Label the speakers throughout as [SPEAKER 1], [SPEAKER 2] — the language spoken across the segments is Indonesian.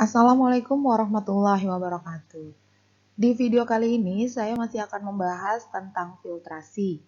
[SPEAKER 1] Assalamualaikum warahmatullahi wabarakatuh. Di video kali ini saya masih akan membahas tentang filtrasi.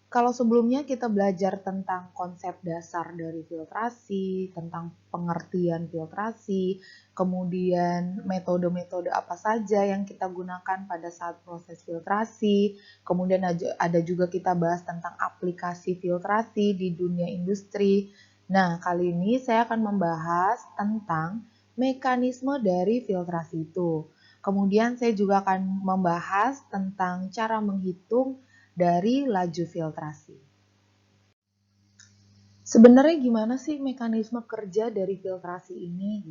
[SPEAKER 1] Kalau sebelumnya kita belajar tentang konsep dasar dari filtrasi, tentang pengertian filtrasi, kemudian metode-metode apa saja yang kita gunakan pada saat proses filtrasi, kemudian ada juga kita bahas tentang aplikasi filtrasi di dunia industri. Nah, kali ini saya akan membahas tentang mekanisme dari filtrasi itu. Kemudian saya juga akan membahas tentang cara menghitung dari laju filtrasi. Sebenarnya gimana sih mekanisme kerja dari filtrasi ini?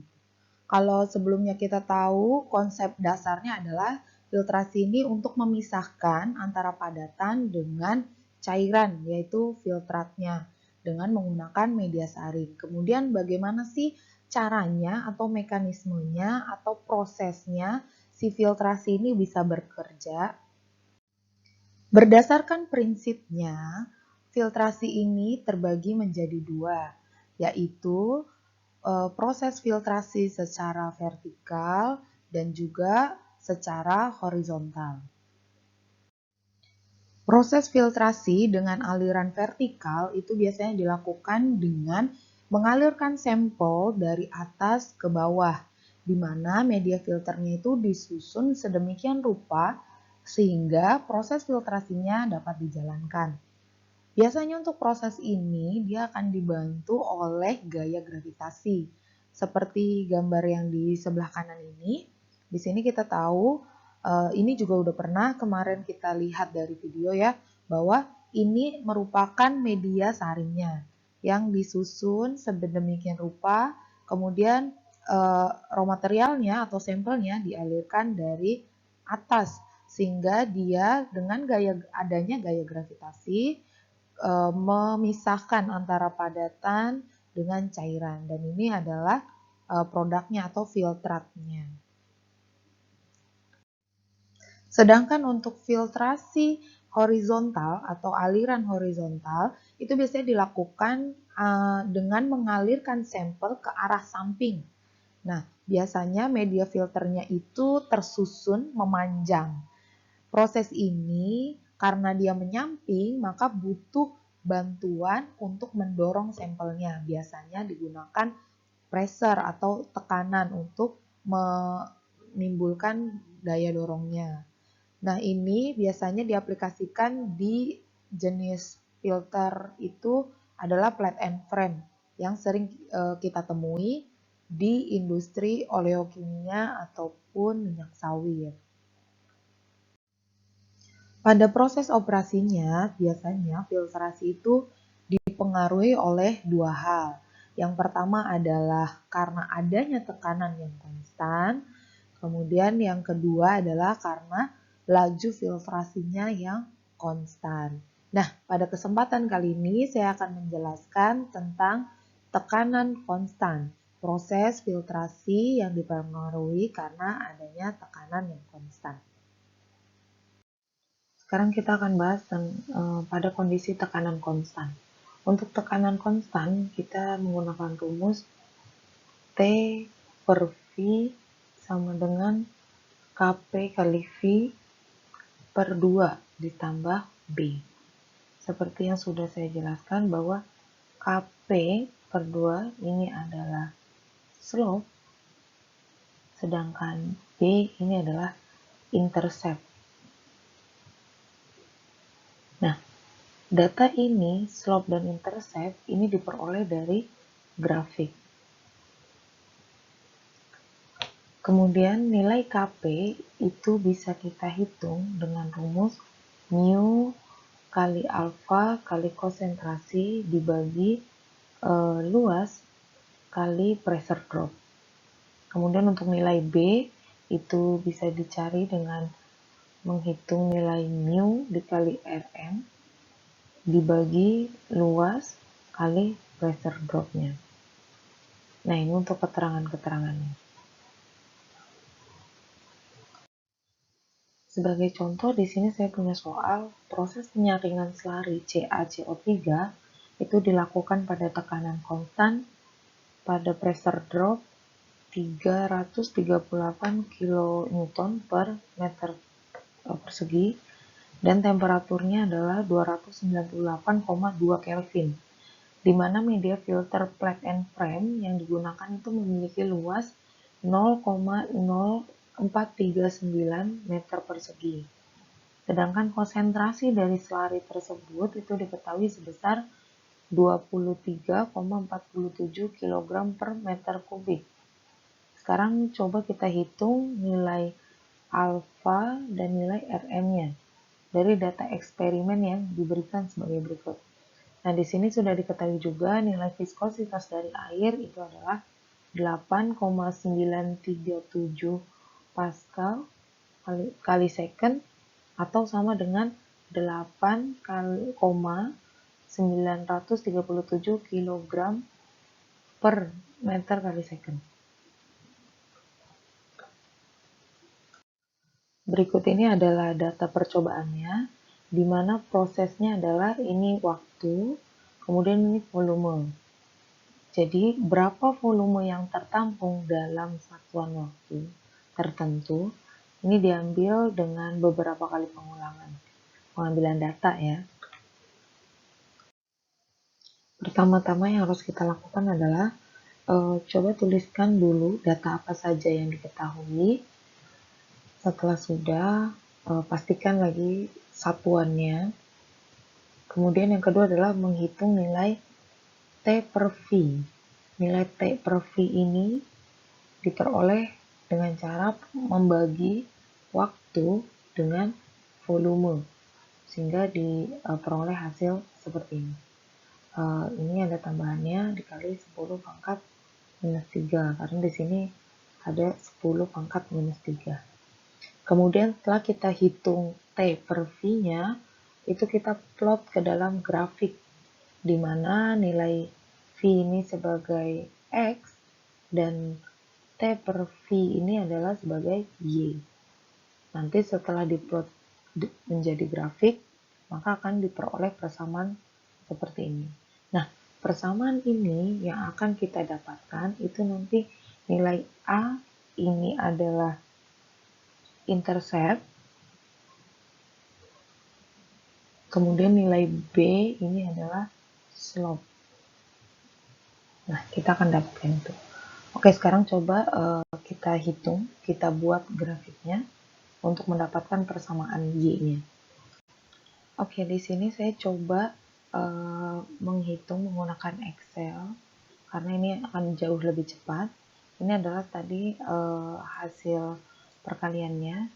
[SPEAKER 1] Kalau sebelumnya kita tahu konsep dasarnya adalah filtrasi ini untuk memisahkan antara padatan dengan cairan, yaitu filtratnya, dengan menggunakan media saring. Kemudian bagaimana sih caranya atau mekanismenya atau prosesnya si filtrasi ini bisa bekerja? Berdasarkan prinsipnya, filtrasi ini terbagi menjadi dua, yaitu proses filtrasi secara vertikal dan juga secara horizontal. Proses filtrasi dengan aliran vertikal itu biasanya dilakukan dengan mengalirkan sampel dari atas ke bawah, di mana media filternya itu disusun sedemikian rupa sehingga proses filtrasinya dapat dijalankan. Biasanya untuk proses ini dia akan dibantu oleh gaya gravitasi. Seperti gambar yang di sebelah kanan ini. Di sini kita tahu ini juga udah pernah kemarin kita lihat dari video ya, bahwa ini merupakan media saringnya yang disusun sedemikian rupa, kemudian raw materialnya atau sampelnya dialirkan dari atas sehingga dia dengan adanya gaya gravitasi memisahkan antara padatan dengan cairan, dan ini adalah produknya atau filtratnya. Sedangkan untuk filtrasi horizontal atau aliran horizontal itu biasanya dilakukan dengan mengalirkan sampel ke arah samping. Nah, biasanya media filternya itu tersusun memanjang. Proses ini karena dia menyamping, maka butuh bantuan untuk mendorong sampelnya. Biasanya digunakan pressure atau tekanan untuk menimbulkan daya dorongnya. Nah, ini biasanya diaplikasikan di jenis filter itu adalah plate and frame yang sering kita temui di industri oleokimia ataupun minyak sawit. Pada proses operasinya, biasanya filtrasi itu dipengaruhi oleh dua hal. Yang pertama adalah karena adanya tekanan yang konstan, kemudian yang kedua adalah karena laju filtrasinya yang konstan. Nah, pada kesempatan kali ini saya akan menjelaskan tentang tekanan konstan, proses filtrasi yang dipengaruhi karena adanya tekanan yang konstan. Sekarang kita akan bahas pada kondisi tekanan konstan. Untuk tekanan konstan, kita menggunakan rumus T per V sama dengan Kp kali V per 2 ditambah B. Seperti yang sudah saya jelaskan bahwa Kp per 2 ini adalah slope, sedangkan B ini adalah intercept. Nah, data ini, slope dan intercept, ini diperoleh dari grafik. Kemudian nilai Kp itu bisa kita hitung dengan rumus mu kali alfa kali konsentrasi dibagi luas kali pressure drop. Kemudian untuk nilai B itu bisa dicari dengan menghitung nilai mu dikali Rm dibagi luas kali pressure dropnya. Nah, ini untuk keterangan-keterangannya. Sebagai contoh, di sini saya punya soal proses penyaringan selari CaCO3 itu dilakukan pada tekanan konstan, pada pressure drop 338 kN per meter persegi dan temperaturnya adalah 298,2 Kelvin, di mana media filter plate and frame yang digunakan itu memiliki luas 0,0439 meter persegi. Sedangkan konsentrasi dari slurry tersebut itu diketahui sebesar 23,47 kg per meter kubik. Sekarang coba kita hitung nilai alfa dan nilai Rm-nya dari data eksperimen yang diberikan sebagai berikut. Nah, di sini sudah diketahui juga nilai viskositas dari air itu adalah 8,937 Pascal kali second atau sama dengan 8,937 kg per meter kali second. Berikut ini adalah data percobaannya, di mana prosesnya adalah ini waktu, kemudian ini volume. Jadi, berapa volume yang tertampung dalam satuan waktu tertentu, ini diambil dengan beberapa kali pengambilan data ya. Pertama-tama yang harus kita lakukan adalah coba tuliskan dulu data apa saja yang diketahui. Setelah sudah, pastikan lagi satuannya. Kemudian yang kedua adalah menghitung nilai T per V. Nilai T per V ini diperoleh dengan cara membagi waktu dengan volume, sehingga diperoleh hasil seperti ini. Ini ada tambahannya dikali 10 pangkat minus 3, karena di sini ada 10 pangkat minus 3. Kemudian setelah kita hitung T per V-nya, itu kita plot ke dalam grafik, di mana nilai V ini sebagai X dan T per V ini adalah sebagai Y. Nanti setelah diplot menjadi grafik, maka akan diperoleh persamaan seperti ini. Nah, persamaan ini yang akan kita dapatkan itu nanti nilai A ini adalah intercept, kemudian nilai B ini adalah slope. Nah, kita akan dapatkan itu. Oke, sekarang coba kita hitung, kita buat grafiknya untuk mendapatkan persamaan Y-nya. Oke, di sini saya coba menghitung menggunakan Excel, karena ini akan jauh lebih cepat. Ini adalah tadi hasil perkaliannya,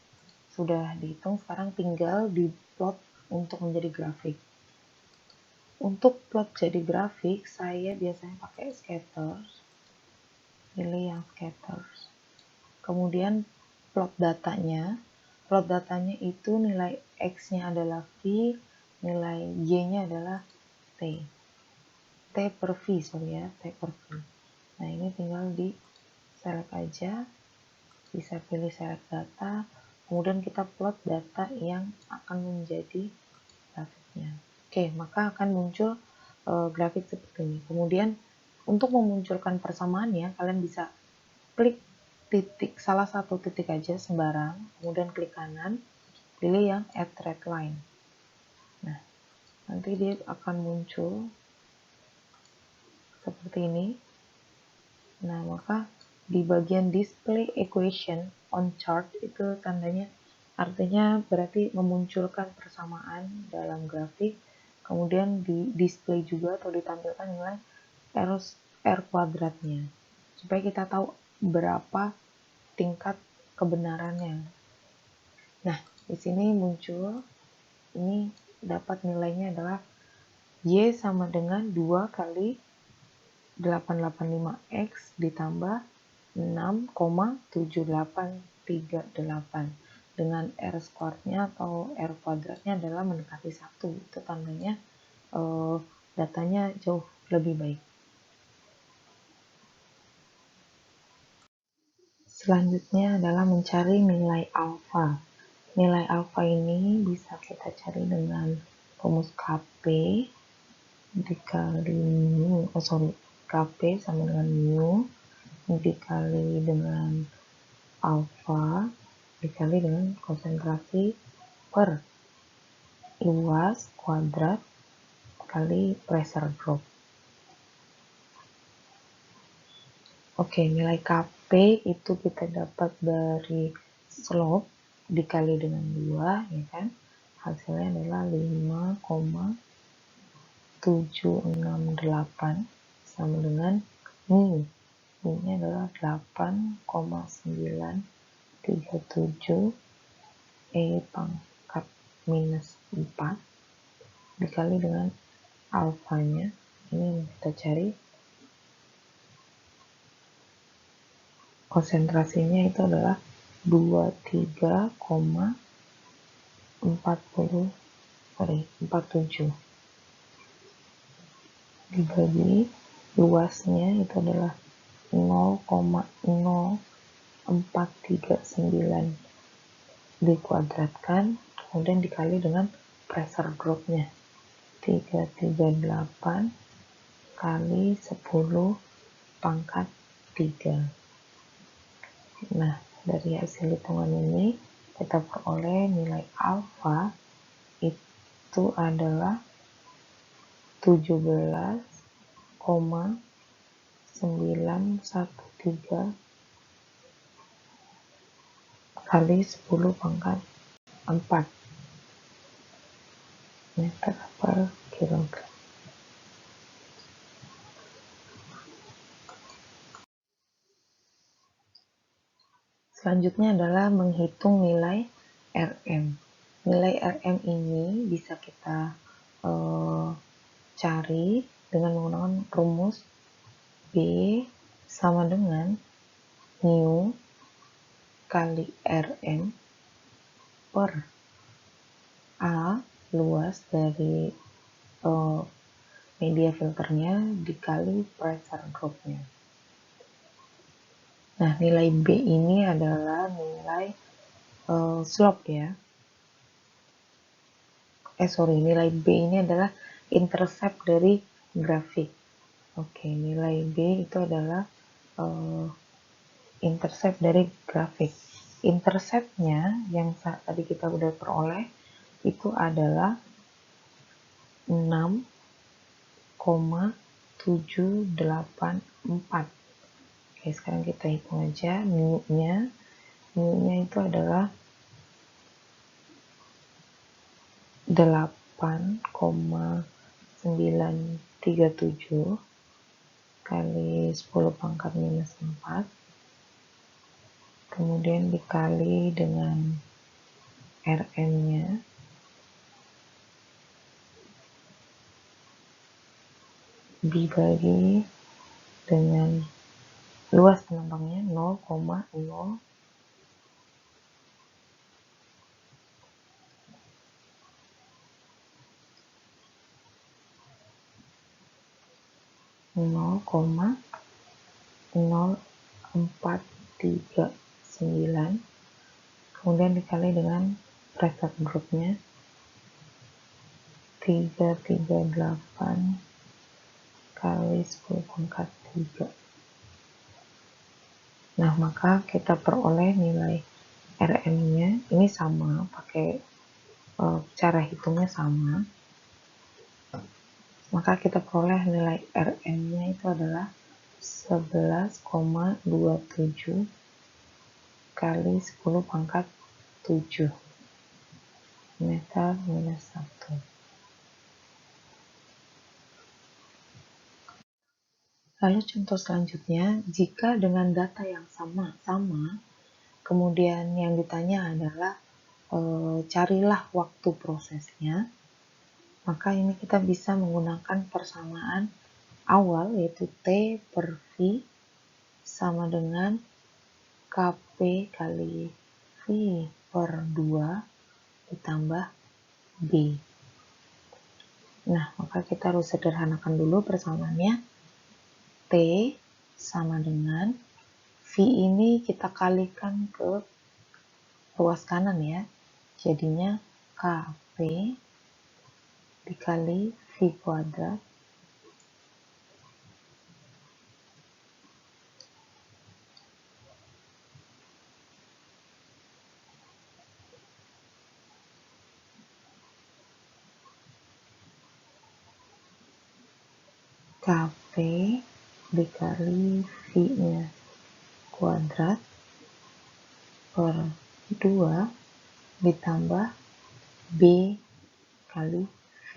[SPEAKER 1] sudah dihitung, sekarang tinggal diplot untuk menjadi grafik. Untuk plot jadi grafik, saya biasanya pakai scatters, pilih yang scatters. Kemudian plot datanya itu nilai X-nya adalah V, nilai Y-nya adalah T. T per V, T per V. Nah, ini tinggal di select aja, bisa pilih select data, kemudian kita plot data yang akan menjadi grafiknya. Oke, maka akan muncul grafik seperti ini. Kemudian untuk memunculkan persamaannya, kalian bisa klik titik, salah satu titik aja sembarang, kemudian klik kanan, pilih yang add red line. Nah, nanti dia akan muncul seperti ini. Nah, maka di bagian display equation on chart itu tandanya artinya berarti memunculkan persamaan dalam grafik. Kemudian di display juga atau ditampilkan nilai R kuadratnya, supaya kita tahu berapa tingkat kebenarannya. Nah, di sini muncul, ini dapat nilainya adalah Y sama dengan 2 kali 885X ditambah 6,7838, dengan R squared-nya atau R kuadratnya adalah mendekati 1. Itu tandanya datanya jauh lebih baik. Selanjutnya adalah mencari nilai alfa. Nilai alfa ini bisa kita cari dengan rumus KP dikali mu, KP sama dengan mu dikali dengan alfa dikali dengan konsentrasi per luas kuadrat kali pressure drop. Oke, nilai Kp itu kita dapat dari slope dikali dengan 2, ya kan? Hasilnya adalah 5,768 sama dengan Mi. Mi-nya adalah 8,937 E pangkat minus 4 dikali dengan alfanya. Ini yang kita cari. Konsentrasinya itu adalah 23,47 dibagi luasnya itu adalah 0,0439 dikuadratkan kemudian dikali dengan pressure dropnya 338 kali 10 pangkat 3. Nah, dari hasil hitungan ini kita peroleh nilai alfa itu adalah 17,913 kali 10 pangkat 4 meter per kilogram. Selanjutnya adalah menghitung nilai Rm. Nilai Rm ini bisa kita cari dengan menggunakan rumus B sama dengan mu kali Rm per A luas dari media filternya dikali pressure dropnya. Nah, nilai B ini adalah nilai slope ya. Nilai B ini adalah intercept dari grafik. Oke, nilai B itu adalah intercept dari grafik. Interceptnya yang tadi kita udah peroleh itu adalah 6,784. Oke, sekarang kita hitung aja mu-nya. Mu-nya itu adalah 8,937 kali 10 pangkat minus 4 kemudian dikali dengan Rm-nya dibagi dengan luas penumpangnya 0,0 0,0439 kemudian dikali dengan pressure dropnya 338 kali 10 pangkat 3. Nah, maka kita peroleh nilai Rm-nya ini sama, pakai cara hitungnya sama. Maka kita peroleh nilai Rm-nya itu adalah 11,27 kali 10 pangkat 7 meter minus 1. Lalu contoh selanjutnya, jika dengan data yang sama, kemudian yang ditanya adalah carilah waktu prosesnya, maka ini kita bisa menggunakan persamaan awal yaitu T per V sama dengan Kp kali V per 2 ditambah B. Nah, maka kita harus sederhanakan dulu persamaannya. T sama dengan V ini kita kalikan ke ruas kanan ya. Jadinya Kp dikali V kuadrat KP dikali V-nya kuadrat per 2 ditambah B kali V.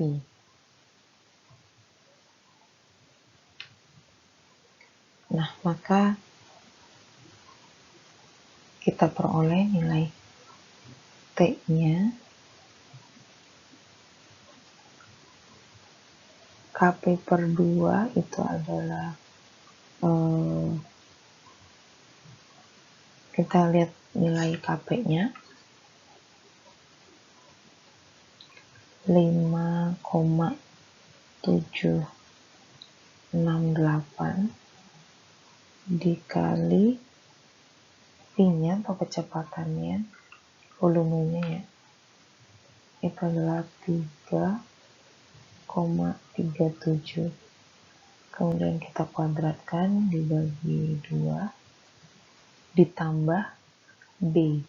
[SPEAKER 1] Nah, maka kita peroleh nilai T-nya KP per 2 itu adalah kita lihat nilai KP-nya 5,768 dikali V-nya atau kecepatannya, volumenya ya, itu adalah 3,37. Kemudian kita kuadratkan dibagi 2 ditambah B.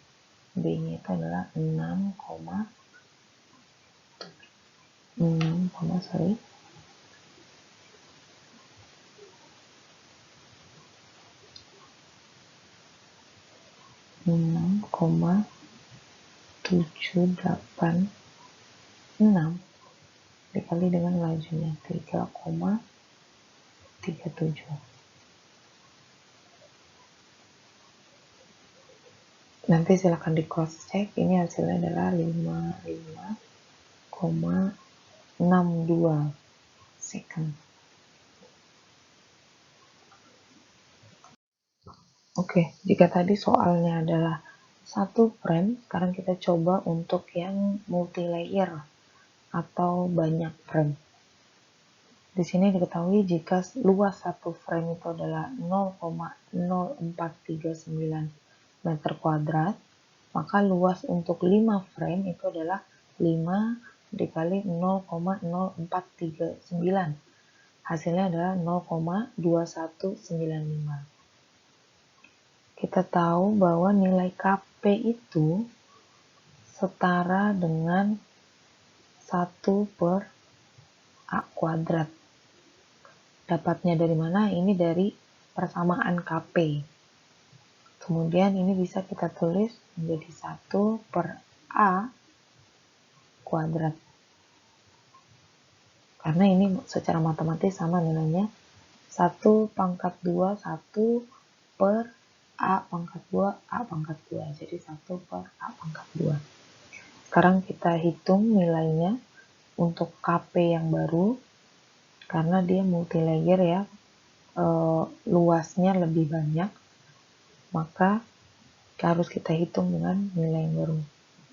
[SPEAKER 1] B-nya itu adalah 6,786 dikali dengan lajunya 3,37. Nanti silakan di cross check, ini hasilnya adalah 55,62 second. Oke, jika tadi soalnya adalah satu frame, sekarang kita coba untuk yang multi layer atau banyak frame. Di sini diketahui jika luas satu frame itu adalah 0,0439 meter kuadrat, maka luas untuk 5 frame itu adalah 5 dikali 0,0439. Hasilnya adalah 0,2195. Kita tahu bahwa nilai KP itu setara dengan 1 per A kuadrat. Dapatnya dari mana? Ini dari persamaan KP. Kemudian ini bisa kita tulis menjadi 1 per A kuadrat. Karena ini secara matematis sama nilainya 1 pangkat 2, 1 per A pangkat 2, A pangkat 2. Jadi 1 per A pangkat 2. Sekarang kita hitung nilainya untuk KP yang baru. Karena dia multi layer ya, luasnya lebih banyak, maka harus kita hitung dengan nilai yang baru.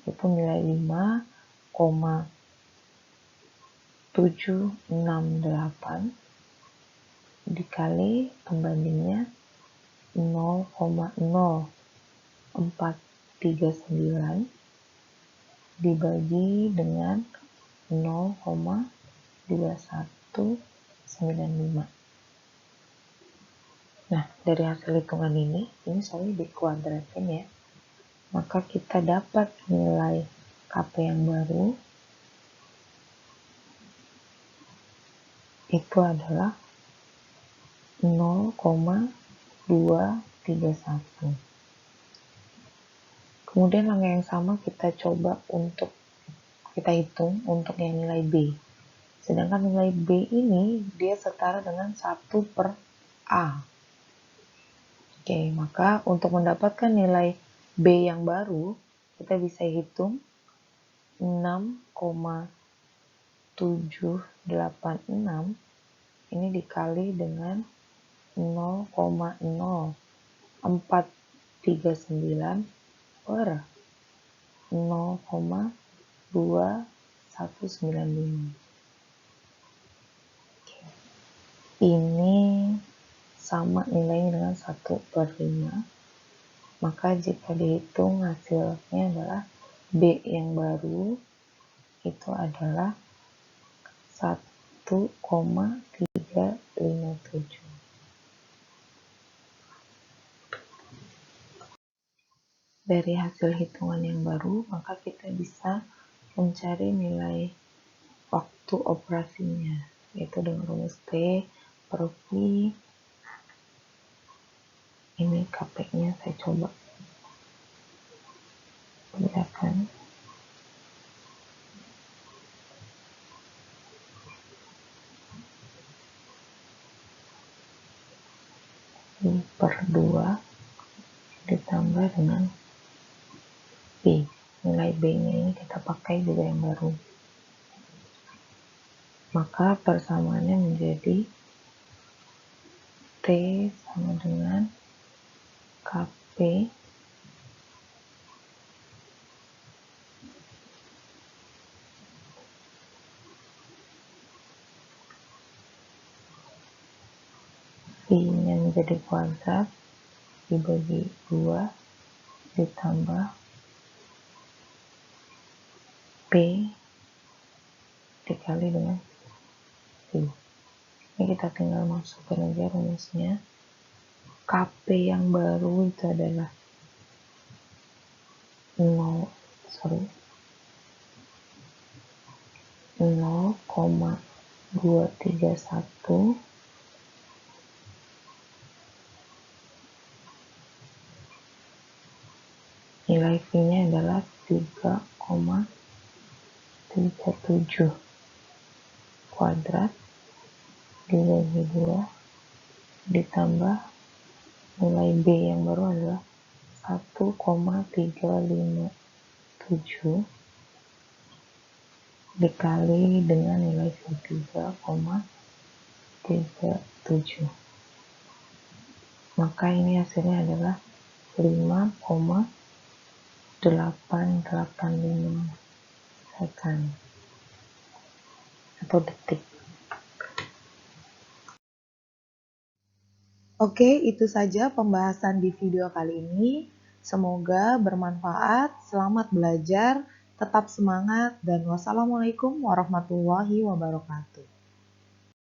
[SPEAKER 1] Itu nilai 5,768 dikali pembandingnya 0,0439 dibagi dengan 0,2195. Nah, dari hasil hitungan ini soalnya dikuadratin ya, maka kita dapat nilai KP yang baru itu adalah 0,231. Kemudian langkah yang sama kita coba untuk kita hitung untuk yang nilai B. Sedangkan nilai B ini dia setara dengan 1 per A. Oke, maka untuk mendapatkan nilai B yang baru, kita bisa hitung 6,786 ini dikali dengan 0,0439 per 0,2195. Ini sama nilainya dengan 1 per 5. Maka jika dihitung hasilnya adalah B yang baru itu adalah 1,357. Dari hasil hitungan yang baru, maka kita bisa mencari nilai waktu operasinya, yaitu dengan rumus T per V. Ini KP-nya saya coba bedakan. Per 2 ditambah dengan B. Nilai B-nya ini kita pakai juga yang baru. Maka persamaannya menjadi T sama dengan KP I-nya menjadi kuadrat dibagi 2 ditambah P dikali dengan I. Ini kita tinggal masukkan aja rumusnya. KP yang baru itu adalah 0,231 nilai V-nya adalah 3,37 kuadrat dibagi 2 ditambah nilai B yang baru adalah 1,357 dikali dengan nilai V 3,37. Maka ini hasilnya adalah 5,885 second atau detik. Oke, itu saja pembahasan di video kali ini. Semoga bermanfaat, selamat belajar, tetap semangat, dan wassalamualaikum warahmatullahi wabarakatuh.